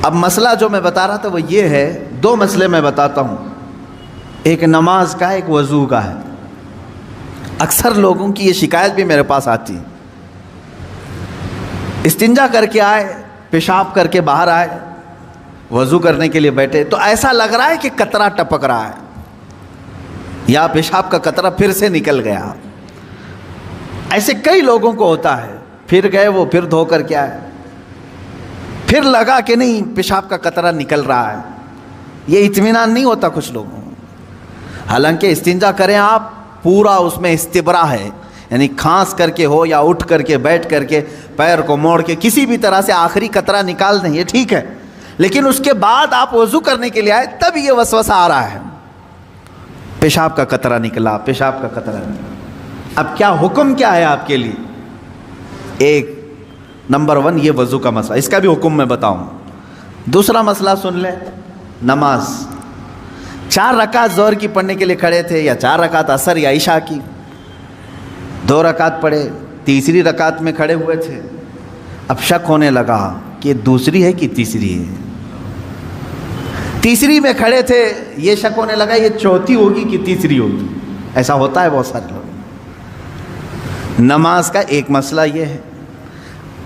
اب مسئلہ جو میں بتا رہا تھا وہ یہ ہے، دو مسئلے میں بتاتا ہوں، ایک نماز کا، ایک وضو کا ہے۔ اکثر لوگوں کی یہ شکایت بھی میرے پاس آتی ہے، استنجا کر کے آئے، پیشاب کر کے باہر آئے، وضو کرنے کے لیے بیٹھے تو ایسا لگ رہا ہے کہ قطرہ ٹپک رہا ہے یا پیشاب کا قطرہ پھر سے نکل گیا۔ ایسے کئی لوگوں کو ہوتا ہے، پھر گئے وہ، پھر دھو کر کے آئے، پھر لگا کہ نہیں پیشاب کا قطرہ نکل رہا ہے۔ یہ اطمینان نہیں ہوتا کچھ لوگوں کو۔ حالانکہ استنجا کریں آپ، پورا اس میں استبرا ہے، یعنی کھانس کر کے ہو یا اٹھ کر کے، بیٹھ کر کے، پیر کو موڑ کے، کسی بھی طرح سے آخری قطرہ نکال دیں، یہ ٹھیک ہے۔ لیکن اس کے بعد آپ وضو کرنے کے لیے آئے، تب یہ وسوسہ آ رہا ہے، پیشاب کا قطرہ نکلا، پیشاب کا قطرہ نکلا۔ اب کیا حکم کیا ہے آپ کے لیے؟ ایک نمبر 1 یہ وضو کا مسئلہ، اس کا بھی حکم میں بتاؤں۔ دوسرا مسئلہ سن لیں، نماز 4 رکعت ظہر کی پڑھنے کے لیے کھڑے تھے، یا 4 رکعت عصر یا عشاء کی، 2 رکعت پڑھے، تیسری رکعت میں کھڑے ہوئے تھے، اب شک ہونے لگا کہ یہ دوسری ہے کہ تیسری ہے۔ تیسری میں کھڑے تھے، یہ شک ہونے لگا یہ چوتھی ہوگی کہ تیسری ہوگی۔ ایسا ہوتا ہے بہت سارے لوگ۔ نماز کا ایک مسئلہ یہ ہے،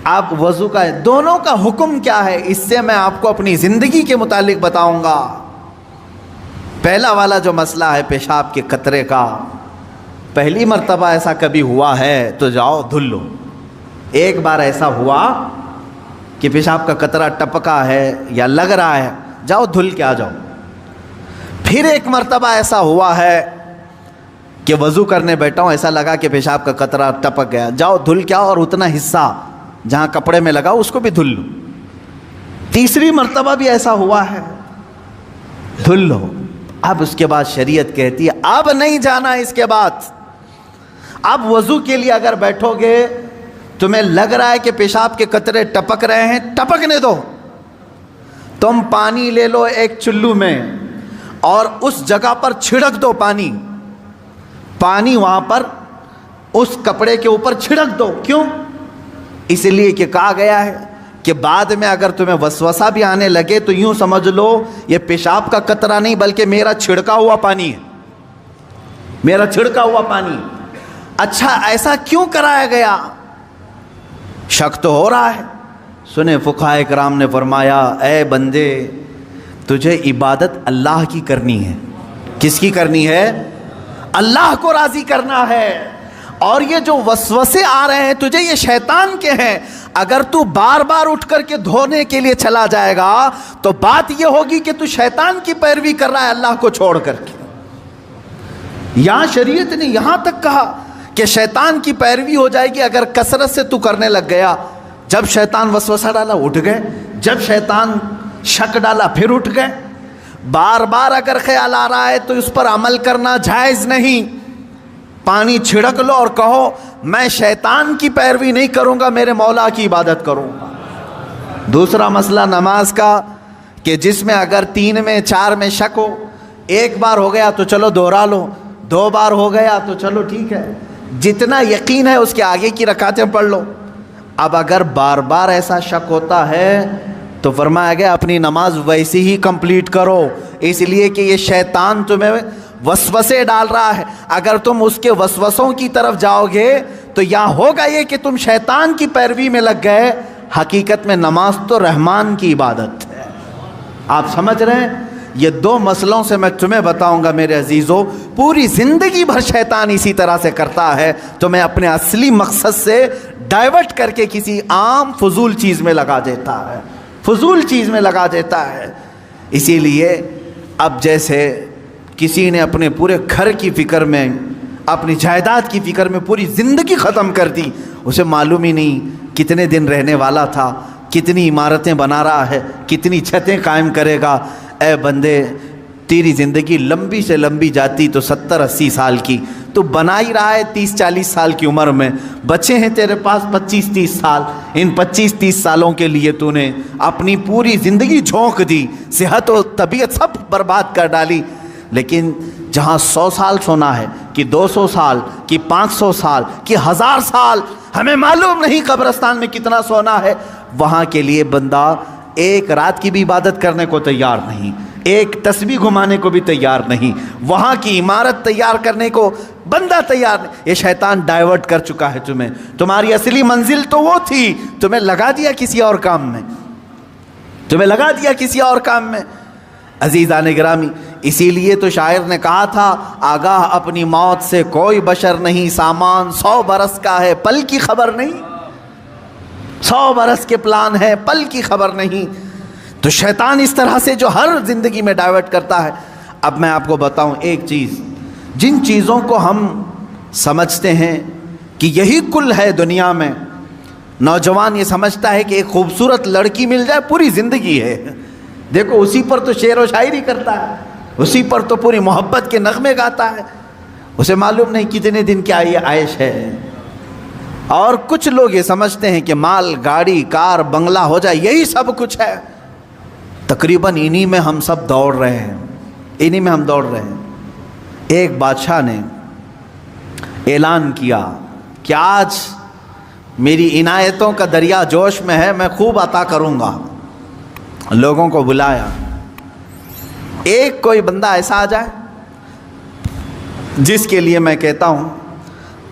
آپ وضو کا ہے، دونوں کا حکم کیا ہے اس سے میں آپ کو اپنی زندگی کے متعلق بتاؤں گا۔ پہلا والا جو مسئلہ ہے پیشاب کے قطرے کا، پہلی مرتبہ ایسا کبھی ہوا ہے تو جاؤ دھل لو۔ ایک بار ایسا ہوا کہ پیشاب کا قطرہ ٹپکا ہے یا لگ رہا ہے، جاؤ دھل کے آ جاؤ۔ پھر ایک مرتبہ ایسا ہوا ہے کہ وضو کرنے بیٹھا ہوں، ایسا لگا کہ پیشاب کا قطرہ ٹپک گیا، جاؤ دھل کے آؤ، اور اتنا حصہ جہاں کپڑے میں لگا اس کو بھی دھل لو۔ تیسری مرتبہ بھی ایسا ہوا ہے، دھل لو۔ اب اس کے بعد شریعت کہتی ہے اب نہیں جانا اس کے بعد، اب وضو کے لیے اگر بیٹھو گے تمہیں لگ رہا ہے کہ پیشاب کے قطرے ٹپک رہے ہیں، ٹپکنے دو۔ تم پانی لے لو ایک چلو میں اور اس جگہ پر چھڑک دو، پانی وہاں پر اس کپڑے کے اوپر چھڑک دو۔ کیوں؟ اس لیے کہ کہا گیا ہے کہ بعد میں اگر تمہیں وسوسہ بھی آنے لگے تو یوں سمجھ لو یہ پیشاب کا قطرہ نہیں بلکہ میرا چھڑکا ہوا پانی ہے، میرا چھڑکا ہوا پانی۔ اچھا ایسا کیوں کرایا گیا؟ شک تو ہو رہا ہے۔ سنیں فقہائے کرام نے فرمایا اے بندے تجھے عبادت اللہ کی کرنی ہے۔ کس کی کرنی ہے؟ اللہ کو راضی کرنا ہے۔ اور یہ جو وسوسے آ رہے ہیں تجھے، یہ شیطان کے ہیں۔ اگر تو بار بار اٹھ کر کے دھونے کے لیے چلا جائے گا تو بات یہ ہوگی کہ تو شیطان کی پیروی کر رہا ہے اللہ کو چھوڑ کر کے۔ یہاں شریعت نے یہاں تک کہا کہ شیطان کی پیروی ہو جائے گی اگر کثرت سے تو کرنے لگ گیا۔ جب شیطان وسوسہ ڈالا اٹھ گئے، جب شیطان شک ڈالا پھر اٹھ گئے۔ بار بار اگر خیال آ رہا ہے تو اس پر عمل کرنا جائز نہیں۔ پانی چھڑک لو اور کہو میں شیطان کی پیروی نہیں کروں گا، میرے مولا کی عبادت کروں گا۔ دوسرا مسئلہ نماز کا کہ جس میں اگر 3 میں 4 میں شک ہو، ایک بار ہو گیا تو چلو دوہرا لو، 2 بار ہو گیا تو چلو ٹھیک ہے، جتنا یقین ہے اس کے آگے کی رکعتیں پڑھ لو۔ اب اگر بار بار ایسا شک ہوتا ہے تو فرمایا گیا اپنی نماز ویسی ہی کمپلیٹ کرو، اس لیے کہ یہ شیطان تمہیں وسوسے ڈال رہا ہے۔ اگر تم اس کے وسوسوں کی طرف جاؤ گے تو یہاں ہوگا یہ کہ تم شیطان کی پیروی میں لگ گئے۔ حقیقت میں نماز تو رحمان کی عبادت ہے۔ آپ سمجھ رہے ہیں؟ یہ 2 مسئلوں سے میں تمہیں بتاؤں گا میرے عزیزو، پوری زندگی بھر شیطان اسی طرح سے کرتا ہے، تمہیں اپنے اصلی مقصد سے ڈائیورٹ کر کے کسی عام فضول چیز میں لگا دیتا ہے، فضول چیز میں لگا دیتا ہے۔ اسی لیے اب جیسے کسی نے اپنے پورے گھر کی فکر میں، اپنی جائیداد کی فکر میں پوری زندگی ختم کر دی، اسے معلوم ہی نہیں کتنے دن رہنے والا تھا، کتنی عمارتیں بنا رہا ہے، کتنی چھتیں قائم کرے گا۔ اے بندے تیری زندگی لمبی سے لمبی جاتی تو 70-80 سال کی، تو بنا ہی رہا ہے 30-40 سال کی عمر میں، بچے ہیں تیرے پاس 25-30 سال، ان 25-30 سالوں کے لیے تو نے اپنی پوری زندگی جھونک دی، صحت و طبیعت سب برباد کر ڈالی۔ لیکن جہاں 100 سال سونا ہے کہ 200 سال کہ 500 سال کہ 1000 سال، ہمیں معلوم نہیں قبرستان میں کتنا سونا ہے، وہاں کے لیے بندہ ایک رات کی بھی عبادت کرنے کو تیار نہیں، ایک تسبیح گھمانے کو بھی تیار نہیں، وہاں کی عمارت تیار کرنے کو بندہ تیار نہیں۔ یہ شیطان ڈائیورٹ کر چکا ہے تمہیں، تمہاری اصلی منزل تو وہ تھی، تمہیں لگا دیا کسی اور کام میں، تمہیں لگا دیا کسی اور کام میں۔ عزیزان گرامی، اسی لیے تو شاعر نے کہا تھا، آگاہ اپنی موت سے کوئی بشر نہیں، سامان 100 برس کا ہے پل کی خبر نہیں، 100 برس کے پلان ہے پل کی خبر نہیں۔ تو شیطان اس طرح سے جو ہر زندگی میں ڈائیورٹ کرتا ہے۔ اب میں آپ کو بتاؤں ایک چیز، جن چیزوں کو ہم سمجھتے ہیں کہ یہی کل ہے دنیا میں، نوجوان یہ سمجھتا ہے کہ ایک خوبصورت لڑکی مل جائے پوری زندگی ہے، دیکھو اسی پر تو شعر و شاعری کرتا ہے، اسی پر تو پوری محبت کے نغمے گاتا ہے، اسے معلوم نہیں کتنے دن کیا یہ عائش ہے۔ اور کچھ لوگ یہ سمجھتے ہیں کہ مال، گاڑی، کار، بنگلہ ہو جائے یہی سب کچھ ہے۔ تقریباً انہی میں ہم سب دوڑ رہے ہیں، انہی میں ہم دوڑ رہے ہیں۔ ایک بادشاہ نے اعلان کیا کہ آج میری عنایتوں کا دریا جوش میں ہے، میں خوب عطا کروں گا۔ لوگوں کو بلایا، ایک کوئی بندہ ایسا آ جائے جس کے لیے میں کہتا ہوں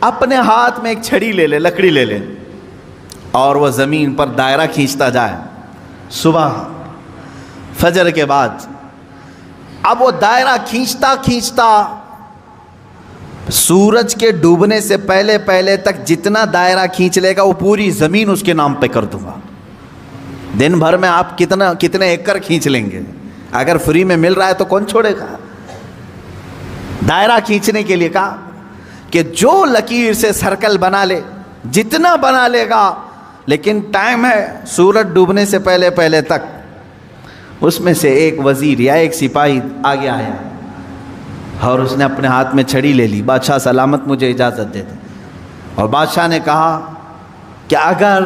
اپنے ہاتھ میں ایک چھڑی لے لے، لکڑی لے لے، اور وہ زمین پر دائرہ کھینچتا جائے صبح فجر کے بعد۔ اب وہ دائرہ کھینچتا کھینچتا سورج کے ڈوبنے سے پہلے پہلے تک جتنا دائرہ کھینچ لے گا وہ پوری زمین اس کے نام پہ کر دوں گا۔ دن بھر میں آپ کتنے ایکڑ کھینچ لیں گے؟ اگر فری میں مل رہا ہے تو کون چھوڑے گا؟ دائرہ کھینچنے کے لیے کہا کہ جو لکیر سے سرکل بنا لے، جتنا بنا لے گا، لیکن ٹائم ہے سورج ڈوبنے سے پہلے پہلے تک۔ اس میں سے ایک وزیر یا ایک سپاہی آگے آیا اور اس نے اپنے ہاتھ میں چھڑی لے لی، بادشاہ سلامت مجھے اجازت دے دے۔ اور بادشاہ نے کہا کہ اگر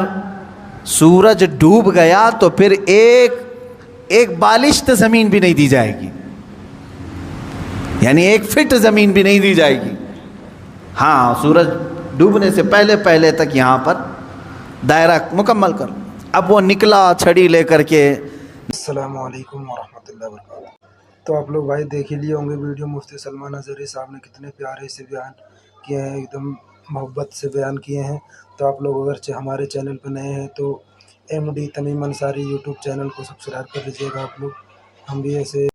سورج ڈوب گیا تو پھر ایک بالشت زمین بھی نہیں دی جائے گی، یعنی 1 فٹ زمین بھی نہیں دی جائے گی۔ ہاں، سورج ڈوبنے سے پہلے پہلے تک یہاں پر دائرہ مکمل کر۔ اب وہ نکلا چھڑی لے کر کے۔ السلام علیکم ورحمۃ اللہ وبرکاتہ۔ تو آپ لوگ بھائی دیکھ ہی لیے ہوں گے ویڈیو، مفتی سلمان اظہری صاحب نے کتنے پیارے سے بیان کیے ہیں، ایک دم محبت سے بیان کیے ہیں۔ تو آپ لوگ اگر ہمارے چینل پہ نئے ہیں تو MD تمیم انصاری یوٹیوب چینل کو سبسکرائب کر لیجیے گا آپ لوگ۔ ہم بھی ایسے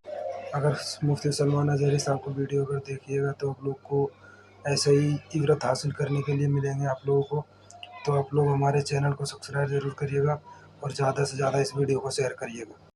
اگر مفتی سلمان اظہری صاحب کو ویڈیو اگر دیکھیے گا تو آپ لوگ کو ایسے ہی عبرت حاصل کرنے کے لیے ملیں گے آپ لوگوں کو۔ تو آپ لوگ ہمارے چینل کو سبسکرائب ضرور کریے گا اور زیادہ سے زیادہ اس ویڈیو کو شیئر کریے گا۔